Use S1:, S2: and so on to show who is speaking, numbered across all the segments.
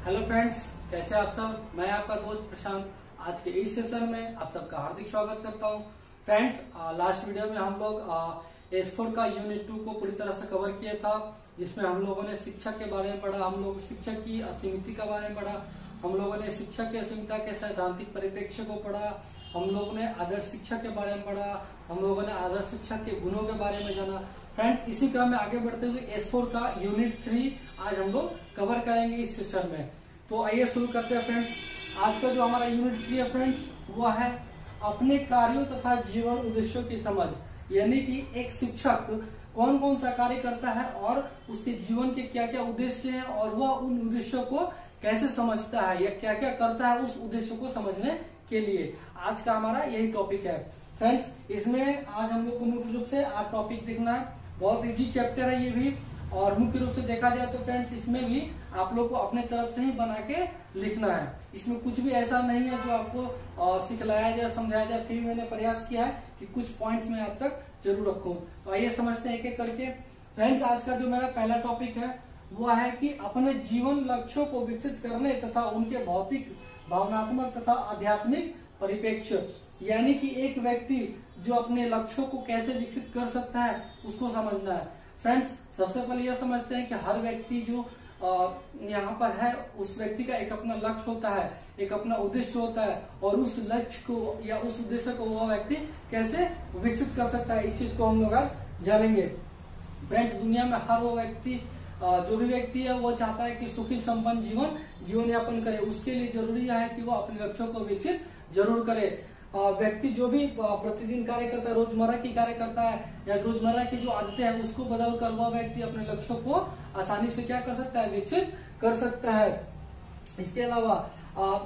S1: Hello friends, कैसे आप सब। मैं आपका दोस्त प्रशांत आज के इस सेशन में आप सबका हार्दिक स्वागत करता हूं। फ्रेंड्स, लास्ट वीडियो में हम लोग S4 का यूनिट 2 को पूरी तरह से कवर किया था, जिसमें हम लोगों ने शिक्षक के बारे में पढ़ा, हम लोग शिक्षक की असीमिति के बारे में पढ़ा, हम लोगों ने शिक्षक की असीमिता के सैद्धांतिक परिप्रेक्ष्य को पढ़ा, हम लोगों ने आदर्श शिक्षक के बारे में पढ़ा, हम लोगों ने आदर्श शिक्षक के गुणों के बारे में जाना। फ्रेंड्स, इसी क्रम में आगे बढ़ते हुए S4 का यूनिट 3 आज हम लोग कवर करेंगे इस सेशन में। तो आइए शुरू करते हैं फ्रेंड्स। आज का जो हमारा यूनिट 3 है फ्रेंड्स, वो है अपने कार्यों तथा जीवन उद्देश्यों की समझ। यानी कि एक शिक्षक कौन कौन सा कार्य करता है और उसके जीवन के क्या क्या उद्देश्य हैं और वह उन उद्देश्यों को कैसे समझता है या क्या क्या करता है उस उद्देश्य को समझने के लिए। आज का हमारा यही टॉपिक है फ्रेंड्स। इसमें आज हम लोग को मुख्य रूप से आज टॉपिक देखना है। बहुत इजी चैप्टर है ये भी, और मुख्य रूप से देखा जाए तो फ्रेंड्स इसमें भी आप लोग को अपने तरफ से ही बना के लिखना है। इसमें कुछ भी ऐसा नहीं है जो आपको सिखलाया जाए, समझाया जाए। फिर मैंने प्रयास किया है कि कुछ पॉइंट्स में आप तक जरूर रखूं। तो आइए समझते हैं एक एक करके। फ्रेंड्स, आज का जो मेरा पहला टॉपिक है वो है कि अपने जीवन लक्ष्यों को विकसित करने तथा उनके भौतिक, भावनात्मक तथा आध्यात्मिक परिप्रेक्ष्य। यानी कि एक व्यक्ति जो अपने लक्ष्यों को कैसे विकसित कर सकता है उसको समझना है। फ्रेंड्स, सबसे पहले यह समझते हैं कि हर व्यक्ति जो यहाँ पर है उस व्यक्ति का एक अपना लक्ष्य होता है, एक अपना उद्देश्य होता है, और उस लक्ष्य को या उस उद्देश्य को वह व्यक्ति कैसे विकसित कर सकता है, इस चीज को हम लोग आज जानेंगे। फ्रेंड्स, दुनिया में हर वो व्यक्ति जो भी व्यक्ति है वो चाहता है कि सुखी संपन्न जीवन यापन करे। उसके लिए जरूरी है कि वो अपने लक्ष्यों को विकसित जरूर करे। व्यक्ति जो भी प्रतिदिन कार्य करता है, रोजमर्रा की कार्य करता है या रोजमर्रा की जो आदतें हैं उसको बदल कर वह व्यक्ति अपने लक्ष्यों को आसानी से क्या कर सकता है, विकसित कर सकता है। इसके अलावा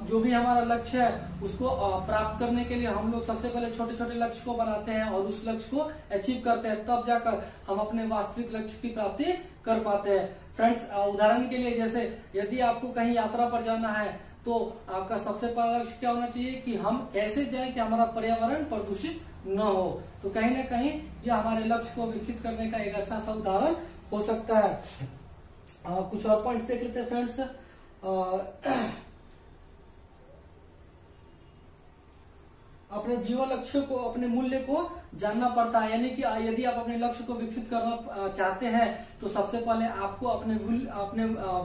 S1: जो भी हमारा लक्ष्य है उसको प्राप्त करने के लिए हम लोग सबसे पहले छोटे छोटे लक्ष्य को बनाते हैं और उस लक्ष्य को अचीव करते हैं, तब जाकर हम अपने वास्तविक लक्ष्य की प्राप्ति कर पाते हैं। फ्रेंड्स, उदाहरण के लिए जैसे यदि आपको कहीं यात्रा पर जाना है तो आपका सबसे पहला लक्ष्य क्या होना चाहिए कि हम कैसे जाएं कि हमारा पर्यावरण प्रदूषित न हो। तो कहीं ना कहीं यह हमारे लक्ष्य को विकसित करने का एक अच्छा सा उदाहरण हो सकता है। कुछ और पॉइंट्स देख लेते हैं फ्रेंड्स। अपने जीवन लक्ष्य को, अपने मूल्य को जानना पड़ता है। यानी कि यदि आप अपने लक्ष्य को विकसित करना चाहते हैं तो सबसे पहले आपको अपने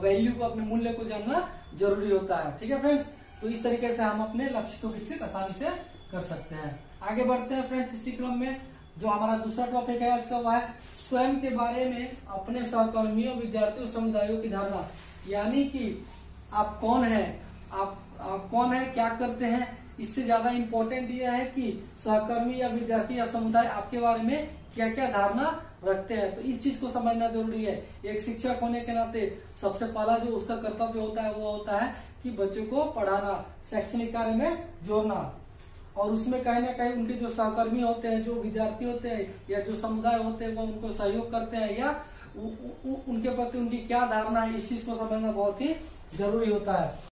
S1: वैल्यू को, अपने मूल्य को जानना जरूरी होता है। ठीक है फ्रेंड्स, तो इस तरीके से हम अपने लक्ष्य को विकसित आसानी से कर सकते हैं। आगे बढ़ते हैं फ्रेंड्स। इसी क्रम में जो हमारा दूसरा टॉपिक है आज का वह है स्वयं के बारे में अपने सहकर्मियों, विद्यार्थियों, समुदायों की धारणा। यानी कि आप कौन है, आप कौन है, क्या करते हैं। इससे ज्यादा इम्पोर्टेंट यह है कि सहकर्मी या विद्यार्थी या समुदाय आपके बारे में क्या क्या धारणा रखते हैं। तो इस चीज को समझना जरूरी है। एक शिक्षक होने के नाते सबसे पहला जो उसका कर्तव्य होता है वो होता है कि बच्चों को पढ़ाना, शैक्षणिक कार्य में जोड़ना, और उसमें कहीं ना कहीं उनके जो सहकर्मी होते हैं, जो विद्यार्थी होते हैं या जो समुदाय होते हैं वो उनको सहयोग करते हैं या उनके प्रति उनकी क्या धारणा है, इस चीज को समझना बहुत ही जरूरी होता है।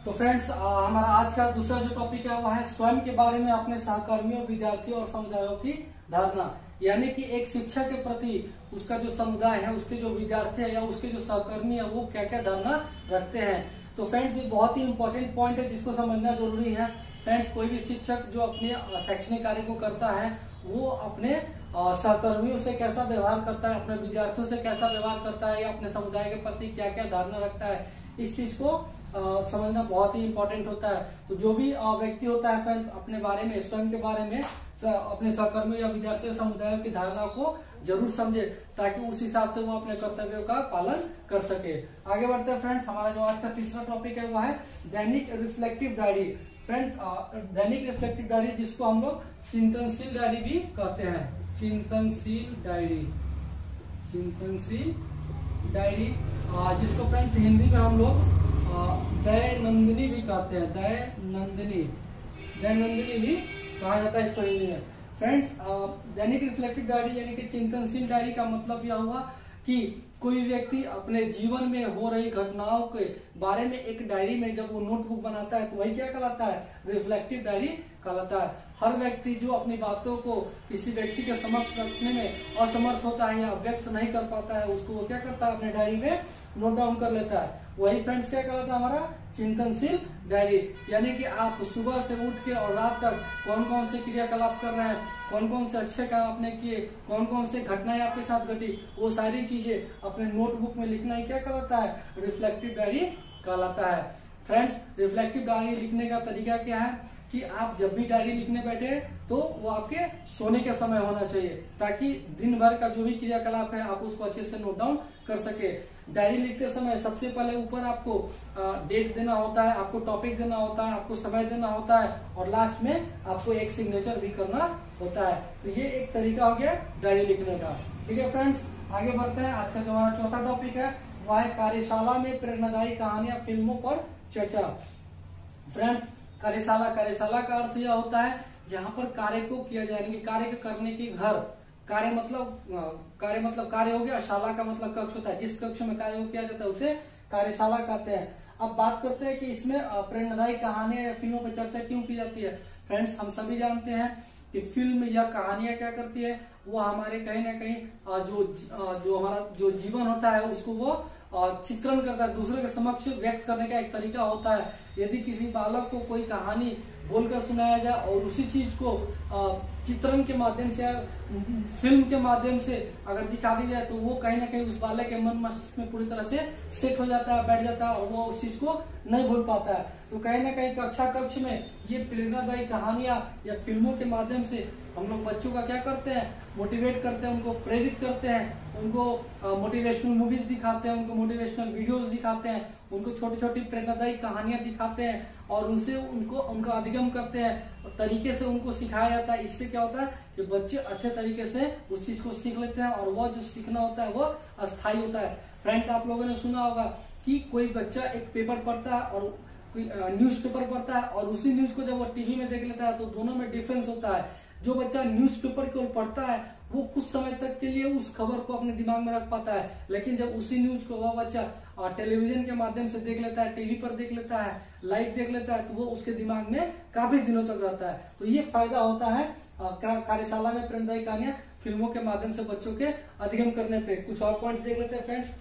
S1: तो फ्रेंड्स, हमारा आज का दूसरा जो टॉपिक है वो है स्वयं के बारे में अपने सहकर्मियों, विद्यार्थियों और समुदायों की धारणा। यानी कि एक शिक्षक के प्रति उसका जो समुदाय है, उसके जो विद्यार्थी है या उसके जो सहकर्मी है वो क्या क्या धारणा रखते हैं। तो फ्रेंड्स, ये बहुत ही इंपॉर्टेंट पॉइंट है जिसको समझना जरूरी है। फ्रेंड्स, कोई भी शिक्षक जो अपने शैक्षणिक कार्य को करता है वो अपने सहकर्मियों से कैसा व्यवहार करता है, अपने विद्यार्थियों से कैसा व्यवहार करता है या अपने समुदाय के प्रति क्या क्या धारणा रखता है, इस चीज को समझना बहुत ही इंपॉर्टेंट होता है। तो जो भी व्यक्ति होता है फ्रेंड्स, अपने बारे में, स्वयं के बारे में, अपने सहकर्मियों या विद्यार्थियों, समुदायों की धारणा को जरूर समझे ताकि उस हिसाब से वो अपने कर्तव्यों का पालन कर सके। आगे बढ़ते हैं फ्रेंड्स। हमारा जो आज का तीसरा टॉपिक है वो है दैनिक रिफ्लेक्टिव डायरी। फ्रेंड्स, दैनिक रिफ्लेक्टिव डायरी जिसको हम लोग चिंतनशील डायरी भी कहते हैं। चिंतनशील डायरी, चिंतनशील डायरी, जिसको फ्रेंड्स हिंदी में हम लोग दैनंदिनी भी कहते हैं। दैनंदिनी भी कहा जाता है इसको हिंदी में। फ्रेंड्स, दैनिक रिफ्लेक्टिव डायरी यानी कि चिंतनशील डायरी का मतलब यह हुआ कि कोई व्यक्ति अपने जीवन में हो रही घटनाओं के बारे में एक डायरी में जब वो नोटबुक बनाता है तो वही क्या कहलाता है, रिफ्लेक्टिव डायरी कहलाता है। हर व्यक्ति जो अपनी बातों को किसी व्यक्ति के समक्ष रखने में असमर्थ होता है या व्यक्त नहीं कर पाता है, उसको वो क्या करता है, अपने डायरी में नोट डाउन कर लेता है। वही फ्रेंड्स क्या कहलाता है हमारा चिंतनशील डायरी। यानी कि आप सुबह से उठ के और रात तक कौन कौन से क्रियाकलाप कर रहे हैं, कौन कौन से अच्छे काम आपने किए, कौन कौन से घटनाएं आपके साथ घटी, वो सारी चीजें अपने नोटबुक में लिखना ही क्या कहलाता है, रिफ्लेक्टिव डायरी कहलाता है। फ्रेंड्स, रिफ्लेक्टिव डायरी लिखने का तरीका क्या है कि आप जब भी डायरी लिखने बैठे तो वो आपके सोने के समय होना चाहिए, ताकि दिन भर का जो भी क्रियाकलाप है आप उसको अच्छे से नोट डाउन कर सके। डायरी लिखते समय सबसे पहले ऊपर आपको डेट देना होता है, आपको टॉपिक देना होता है, आपको समय देना होता है, और लास्ट में आपको एक सिग्नेचर भी करना होता है। तो ये एक तरीका हो गया डायरी लिखने का। ठीक है फ्रेंड्स, आगे बढ़ते हैं। आज का जो हमारा चौथा टॉपिक है वह है कार्यशाला में प्रेरणादायी कहानियां फिल्मों पर चर्चा। फ्रेंड्स, कार्यशाला का अर्थ यह होता है जहाँ पर कार्य को किया जाए, यानी कार्य करने की घर। कार्य मतलब कार्य हो गया, शाला का मतलब कक्ष होता है, जिस कक्ष में कार्य को किया जाता है उसे कार्यशाला कहते हैं। अब बात करते हैं कि इसमें प्रेरणादायी कहानियां या फिल्मों पर चर्चा क्यों की जाती है। फ्रेंड्स, हम सभी जानते हैं कि फिल्म या कहानियां क्या करती है, वो हमारे कहीं ना कहीं जो हमारा जो जीवन होता है उसको वो चित्रण करता है, दूसरे के समक्ष व्यक्त करने का एक तरीका होता है। यदि किसी बालक को कोई कहानी बोलकर सुनाया जाए और उसी चीज को चित्रण के माध्यम से, फिल्म के माध्यम से अगर दिखा दी जाए तो वो कहीं ना कहीं उस बालक के मन मस्तिष्क में पूरी तरह से सेट हो जाता है, बैठ जाता है, और वो उस चीज को नहीं भूल पाता है। तो कहीं ना कहीं कक्षा कक्ष में ये प्रेरणादायी कहानियां या फिल्मों के माध्यम से हम लोग बच्चों का क्या करते हैं, मोटिवेट करते हैं, उनको प्रेरित करते हैं, उनको मोटिवेशनल मूवीज दिखाते हैं, उनको मोटिवेशनल वीडियोस दिखाते हैं, उनको छोटी छोटी प्रेरणादायी कहानियां दिखाते हैं, और उनसे उनका अधिगम करते हैं, तरीके से उनको सिखाया जाता है। इससे क्या होता है कि बच्चे अच्छे तरीके से उस चीज को सीख लेते हैं, और वह जो सीखना होता है वो अस्थायी होता है। फ्रेंड्स, आप लोगों ने सुना होगा कि कोई बच्चा एक पेपर पढ़ता है और कोई न्यूज़पेपर पढ़ता है, और उसी न्यूज को जब वो टीवी में देख लेता है तो दोनों में डिफरेंस होता है। जो बच्चा न्यूज़पेपर को पढ़ता है वो कुछ समय तक के लिए उस खबर को अपने दिमाग में रख पाता है, लेकिन जब उसी न्यूज को वह बच्चा टेलीविजन के माध्यम से देख लेता है, टीवी पर देख लेता है, लाइव देख लेता है, तो वो उसके दिमाग में काफी दिनों तक रहता है। तो ये फायदा होता है कार्यशाला में प्रेरणादायी कहानियां फिल्मों के माध्यम से बच्चों के अधिगम करने पे। कुछ और पॉइंट्स देख लेते हैं फ्रेंड्स।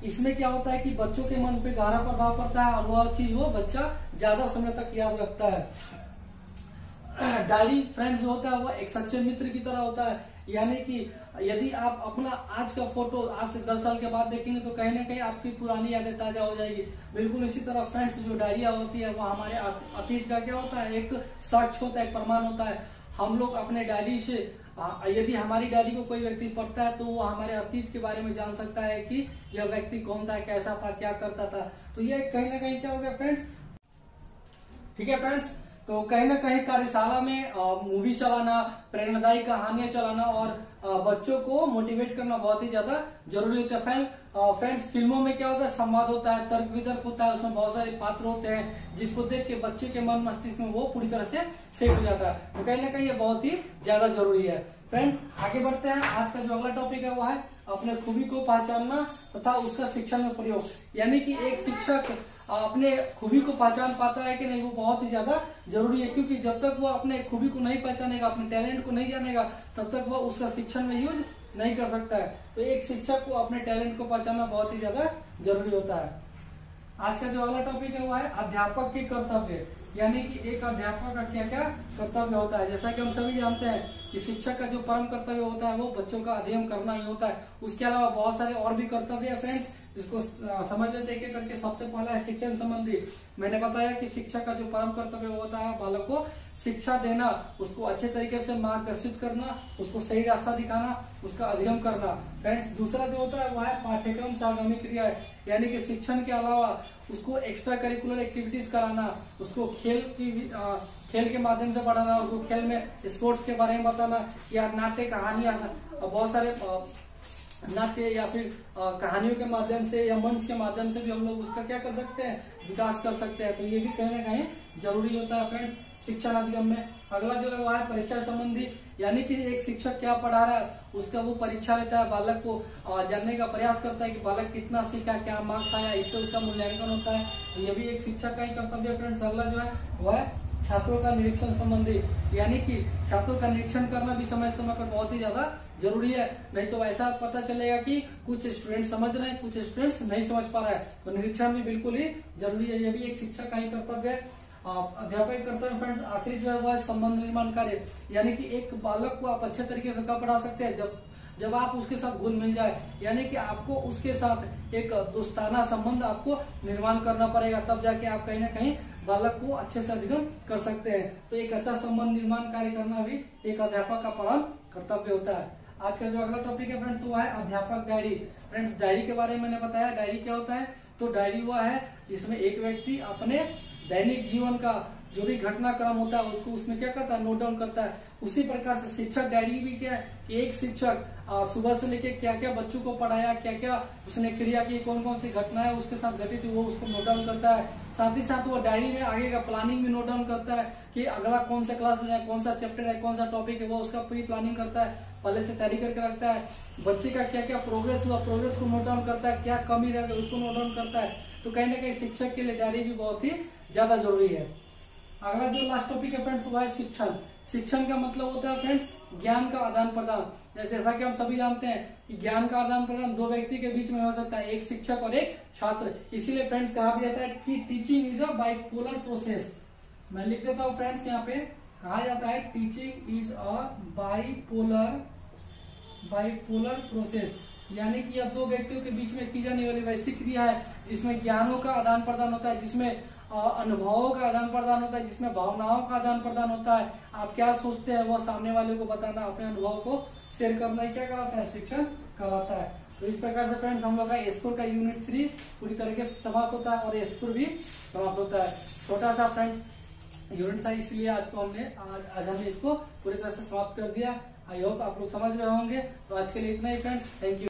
S1: इसमें क्या होता है कि बच्चों के मन पे गहरा प्रभाव पड़ता है, और वह चीज वो बच्चा ज्यादा समय तक याद रखता है। डायरी फ्रेंड्स जो होता है वो एक सच्चे मित्र की तरह होता है, यानी कि यदि आप अपना आज का फोटो आज से 10 साल के बाद देखेंगे तो कहीं ना कहीं आपकी पुरानी यादें ताजा हो जाएगी। बिल्कुल इसी तरह फ्रेंड्स जो डायरिया होती है वो हमारे अतीत का क्या होता है, एक साक्ष्य होता है, एक प्रमाण होता है। हम लोग अपने डायरी से, यदि हमारी डायरी को कोई व्यक्ति पढ़ता है तो वो हमारे अतीत के बारे में जान सकता है कि यह व्यक्ति कौन था, कैसा था, क्या करता था। तो ये कहीं ना कहीं क्या हो गया फ्रेंड्स। ठीक है फ्रेंड्स, तो कहीं ना कहीं कार्यशाला में मूवी चलाना, प्रेरणादायी कहानियां चलाना और बच्चों को मोटिवेट करना बहुत ही ज्यादा जरूरी होता है। फ्रेंड्स, फिल्मों में क्या होता है, संवाद होता है, तर्क वितर्क होता है, उसमें बहुत सारे पात्र होते हैं जिसको देख के बच्चे के मन मस्तिष्क में वो पूरी तरह से सेट हो जाता है। तो कहीं ना कहीं ये बहुत ही ज्यादा जरूरी है। फ्रेंड्स, आगे बढ़ते हैं। आज का जो अगला टॉपिक है वो है अपने खूबी को पहचानना तथा उसका शिक्षण में प्रयोग। यानी कि एक शिक्षक अपने खूबी को पहचान पाता है कि नहीं, वो बहुत ही ज्यादा जरूरी है, क्योंकि जब तक वो अपने खूबी को नहीं पहचानेगा, अपने टैलेंट को नहीं जानेगा, तब तक वो उसका शिक्षण में यूज नहीं कर सकता है। तो एक शिक्षक को अपने टैलेंट को पहचानना बहुत ही ज्यादा जरूरी होता है। आज का जो अगला टॉपिक है वो है अध्यापक के कर्तव्य। यानी कि एक अध्यापक का क्या क्या कर्तव्य होता है। जैसा कि हम सभी जानते हैं कि शिक्षक का जो परम कर्तव्य होता है वो बच्चों का अध्ययन करना ही होता है। उसके अलावा बहुत सारे और भी कर्तव्य है फ्रेंड्स, जिसको समझ लेते एक करके। सबसे पहला है शिक्षण संबंधी। मैंने बताया कि शिक्षक का जो परम कर्तव्य होता है बालक को शिक्षा देना, उसको अच्छे तरीके से मार्गदर्शित करना, उसको सही रास्ता दिखाना, उसका अध्ययन करना। फ्रेंड्स, दूसरा जो होता है वह है पाठ्यक्रम सारगामी क्रिया, यानी कि शिक्षण के अलावा उसको एक्स्ट्रा करिकुलर एक्टिविटीज कराना, उसको खेल के माध्यम से पढ़ाना, उसको खेल में स्पोर्ट्स के बारे में बताना, या नाट्य कहानियां, बहुत सारे नाट्य या फिर कहानियों के माध्यम से या मंच के माध्यम से भी हम लोग उसका क्या कर सकते हैं, विकास कर सकते हैं। तो ये भी कहीं ना कहीं जरूरी होता है फ्रेंड्स शिक्षण अधिगम में। अगला जो है वो है परीक्षा संबंधी, यानी कि एक शिक्षक क्या पढ़ा रहा है उसका वो परीक्षा लेता है, बालक को जानने का प्रयास करता है कि बालक कितना सीखा, क्या मार्क्स आया, इससे उसका मूल्यांकन होता है। तो ये भी एक शिक्षक का ही कर्तव्य है फ्रेंड्स। अगला जो है वो है छात्रों का निरीक्षण संबंधी, यानी कि छात्रों का निरीक्षण करना भी समय समय पर बहुत ही ज्यादा जरूरी है। नहीं तो ऐसा पता चलेगा कि कुछ स्टूडेंट समझ रहे हैं, कुछ स्टूडेंट्स नहीं समझ पा रहे हैं, तो निरीक्षण भी बिल्कुल ही जरूरी है। ये भी एक शिक्षक का ही कर्तव्य है, अध्यापक कर्तव्य। फ्रेंड्स आखिरी जो है वो है संबंध निर्माण कार्य, यानी कि एक बालक को आप अच्छे तरीके से कब पढ़ा सकते हैं, जब आप उसके साथ घुल मिल जाए, यानी कि आपको उसके साथ एक दोस्ताना संबंध आपको निर्माण करना पड़ेगा, तब जाके आप कहीं ना कहीं बालक को अच्छे से अधिगम कर सकते हैं। तो एक अच्छा संबंध निर्माण कार्य करना भी एक अध्यापक का प्रधान कर्तव्य होता है। आज का जो अगला टॉपिक है फ्रेंड्स वो है अध्यापक डायरी। फ्रेंड्स डायरी के बारे में मैंने बताया, डायरी क्या होता है, तो डायरी वह है जिसमें एक व्यक्ति अपने दैनिक जीवन का जो भी घटनाक्रम होता है उसको उसमें क्या करता है, नोट डाउन करता है। उसी प्रकार से शिक्षक डायरी भी क्या है कि एक शिक्षक सुबह से लेके क्या क्या बच्चों को पढ़ाया, क्या क्या उसने क्रिया की, कौन कौन सी घटनाएं उसके साथ घटित हुई वो उसको नोट डाउन करता है। साथ ही साथ वो डायरी में आगे का प्लानिंग भी नोट डाउन करता है कि अगला कौन सा क्लास है, कौन सा चैप्टर है, कौन सा टॉपिक है, वो उसका प्री प्लानिंग करता है, पहले से तैयारी करके रखता है। बच्चे का क्या क्या प्रोग्रेस हुआ, प्रोग्रेस को नोट डाउन करता है, क्या कमी रह गई उसको नोट डाउन करता है। तो कहीं ना कहीं शिक्षक के लिए डायरी भी बहुत ही ज्यादा जरूरी है। अगला जो लास्ट टॉपिक है फ्रेंड्स वो है शिक्षण। शिक्षण का मतलब होता है फ्रेंड्स ज्ञान का आदान प्रदान। जैसा कि हम सभी जानते हैं कि ज्ञान का आदान प्रदान दो व्यक्ति के बीच में हो सकता है, एक शिक्षक और एक छात्र। इसीलिए फ्रेंड्स कहा भी जाता है कि teaching is a bipolar process. मैं लिख देता हूँ फ्रेंड्स, यहाँ पे कहा जाता है teaching is a bipolar process, यानी कि यह दो व्यक्तियों के बीच में की जाने वाली वैसी क्रिया है जिसमें ज्ञानों का आदान प्रदान होता है, जिसमें अनुभवों का आदान प्रदान होता है, जिसमें भावनाओं का आदान प्रदान होता है। आप क्या सोचते हैं वो सामने वाले को बताना, अपने अनुभव को शेयर करना, क्या कहलाता है, शिक्षण कहलाता है। तो इस प्रकार से फ्रेंड्स हम लोग का S4 का यूनिट 3 पूरी तरीके से समाप्त होता है और S4 भी समाप्त होता है। छोटा सा फ्रेंड यूनिट था, इसलिए आज हमने इसको पूरी तरह से समाप्त कर दिया। आई होप आप लोग समझ रहे होंगे। तो आज के लिए इतना ही फ्रेंड्स, थैंक यू।